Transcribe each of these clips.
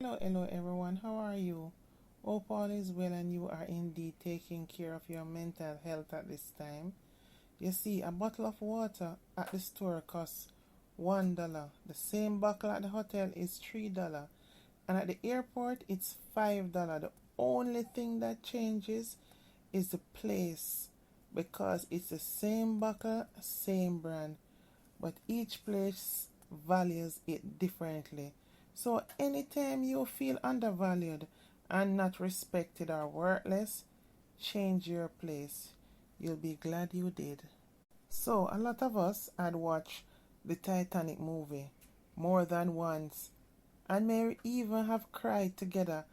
Hello everyone, how are you? Hope all is well and you are indeed taking care of your mental health at this time. You see, a bottle of water at the store costs $1. The same bottle at the hotel is $3. And at the airport it's $5. The only thing that changes is the place because it's the same bottle, same brand, but each place values it differently. So anytime you feel undervalued and not respected or worthless, change your place. You'll be glad you did. So a lot of us had watched the Titanic movie more than once and may even have cried together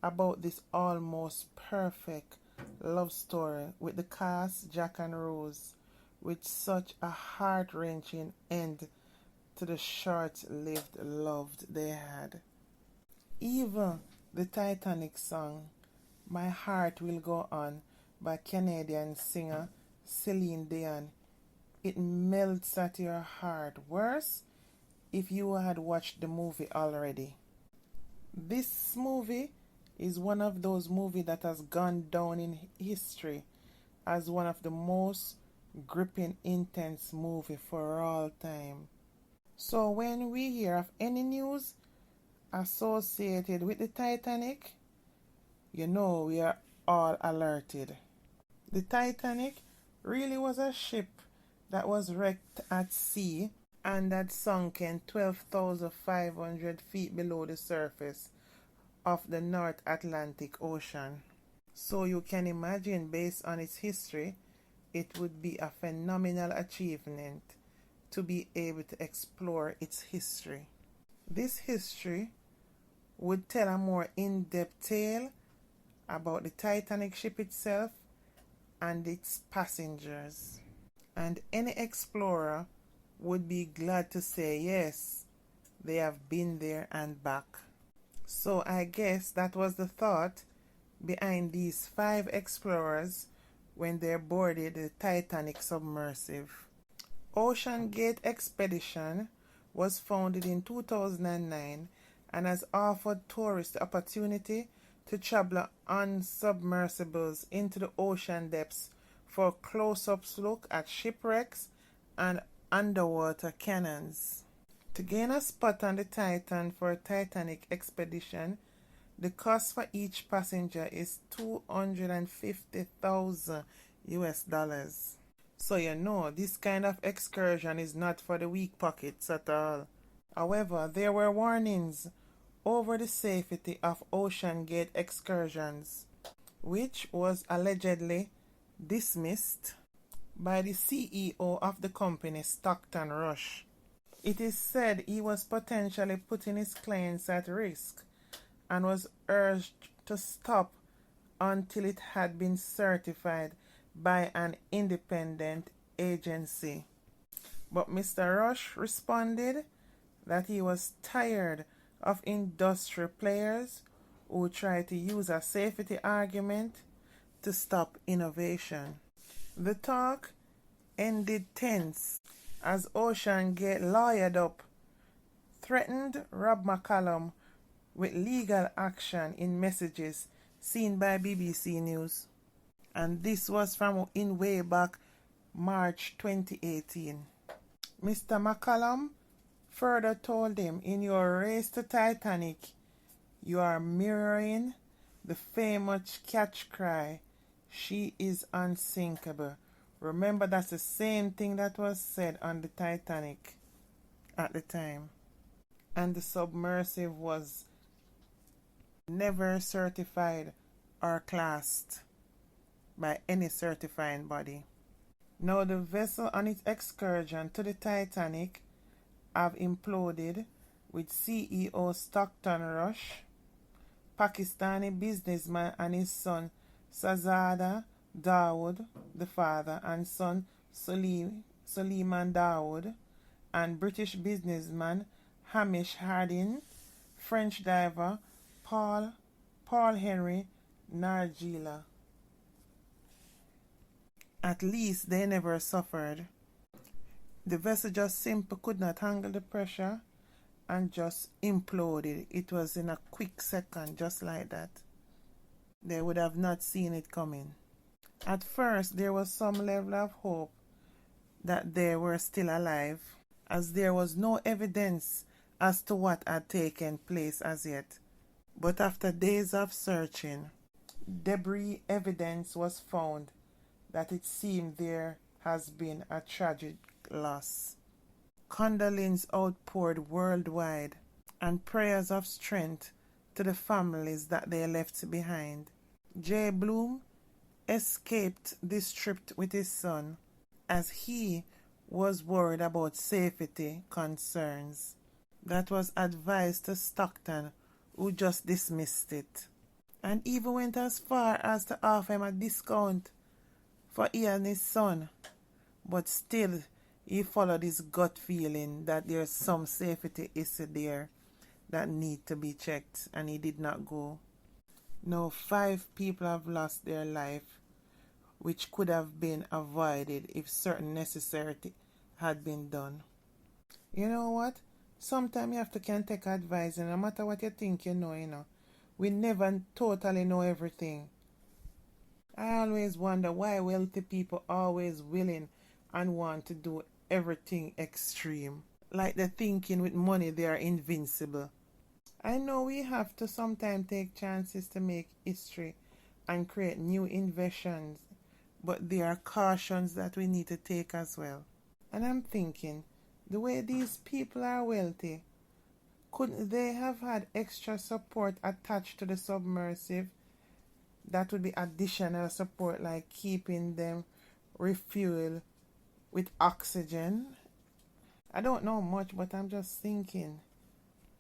about this almost perfect love story with the cast Jack and Rose, with such a heart-wrenching end to the short-lived love they had. Even the Titanic song, My Heart Will Go On, by Canadian singer Celine Dion, it melts at your heart. Worse, if you had watched the movie already. This movie is one of those movies that has gone down in history as one of the most gripping, intense movie for all time. So when we hear of any news associated with the Titanic, you know we are all alerted. The Titanic really was a ship that was wrecked at sea and had sunken 12,500 feet below the surface of the North Atlantic Ocean. So you can imagine, based on its history, it would be a phenomenal achievement to be able to explore its history. This history would tell a more in-depth tale about the Titanic ship itself and its passengers. And any explorer would be glad to say yes, they have been there and back. So I guess that was the thought behind these 5 explorers when they boarded the Titanic submersive. Oceangate Expedition was founded in 2009 and has offered tourists the opportunity to travel on submersibles into the ocean depths for a close-up look at shipwrecks and underwater cannons. To gain a spot on the Titan for a Titanic expedition, the cost for each passenger is $250,000 US. So you know this kind of excursion is not for the weak pockets at all. However, there were warnings over the safety of OceanGate excursions, which was allegedly dismissed by the CEO of the company, Stockton Rush. It is said he was potentially putting his clients at risk and was urged to stop until it had been certified by an independent agency. But Mr. Rush responded that he was tired of industry players who try to use a safety argument to stop innovation. The talk ended tense as OceanGate lawyered up, threatened Rob McCallum with legal action in messages seen by BBC News. And this was from in way back March 2018. Mr. McCallum further told him, in your race to Titanic, you are mirroring the famous catch cry, she is unsinkable. Remember, that's the same thing that was said on the Titanic at the time. And the submersive was never certified or classed by any certifying body. Now the vessel on its excursion to the Titanic have imploded, with CEO Stockton Rush, Pakistani businessman and his son Shahzada Dawood, the father, and son Suleman Dawood, and British businessman Hamish Harding, French diver paul-henri nargeole. At least they never suffered. The vessel just simply could not handle the pressure and just imploded. It was in a quick second, just like that. They would have not seen it coming. At first, there was some level of hope that they were still alive, as there was no evidence as to what had taken place as yet. But after days of searching, debris evidence was found that it seemed there has been a tragic loss. Condolences outpoured worldwide, and prayers of strength to the families that they left behind. J. Bloom escaped this trip with his son, as he was worried about safety concerns. That was advised to Stockton, who just dismissed it, and even went as far as to offer him a discount for he and his son. But still, he followed his gut feeling that there's some safety issue there that need to be checked, and he did not go. Now 5 people have lost their life, which could have been avoided if certain necessity had been done. You know what? Sometimes you have to can take advice, and no matter what you think you know. We never totally know everything. I always wonder why wealthy people always willing and want to do everything extreme. Like they're thinking with money they are invincible. I know we have to sometimes take chances to make history and create new inventions, but there are cautions that we need to take as well. And I'm thinking, the way these people are wealthy, couldn't they have had extra support attached to the submersive? That would be additional support, like keeping them refueled with oxygen. I don't know much, but I'm just thinking.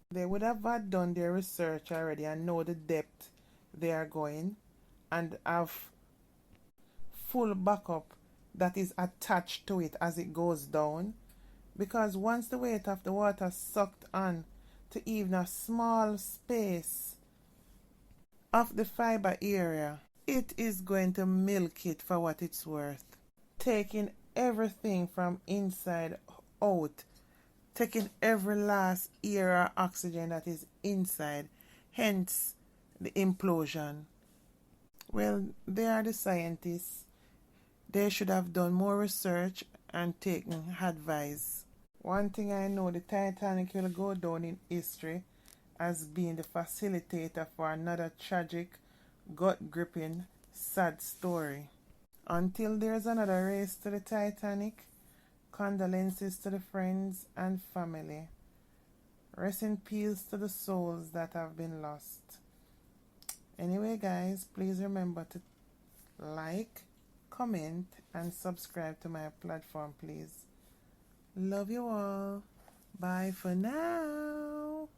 They would have had done their research already and know the depth they are going, and have full backup that is attached to it as it goes down. Because once the weight of the water sucked on to even a small space of the fiber area, it is going to milk it for what it's worth, taking everything from inside out, taking every last air or oxygen that is inside, hence the implosion. Well, they are the scientists. They should have done more research and taken advice. One thing I know, the Titanic will go down in history as being the facilitator for another tragic, gut-gripping, sad story. Until there's another race to the Titanic, condolences to the friends and family. Rest in peace to the souls that have been lost. Anyway, guys, please remember to like, comment, and subscribe to my platform, please. Love you all. Bye for now.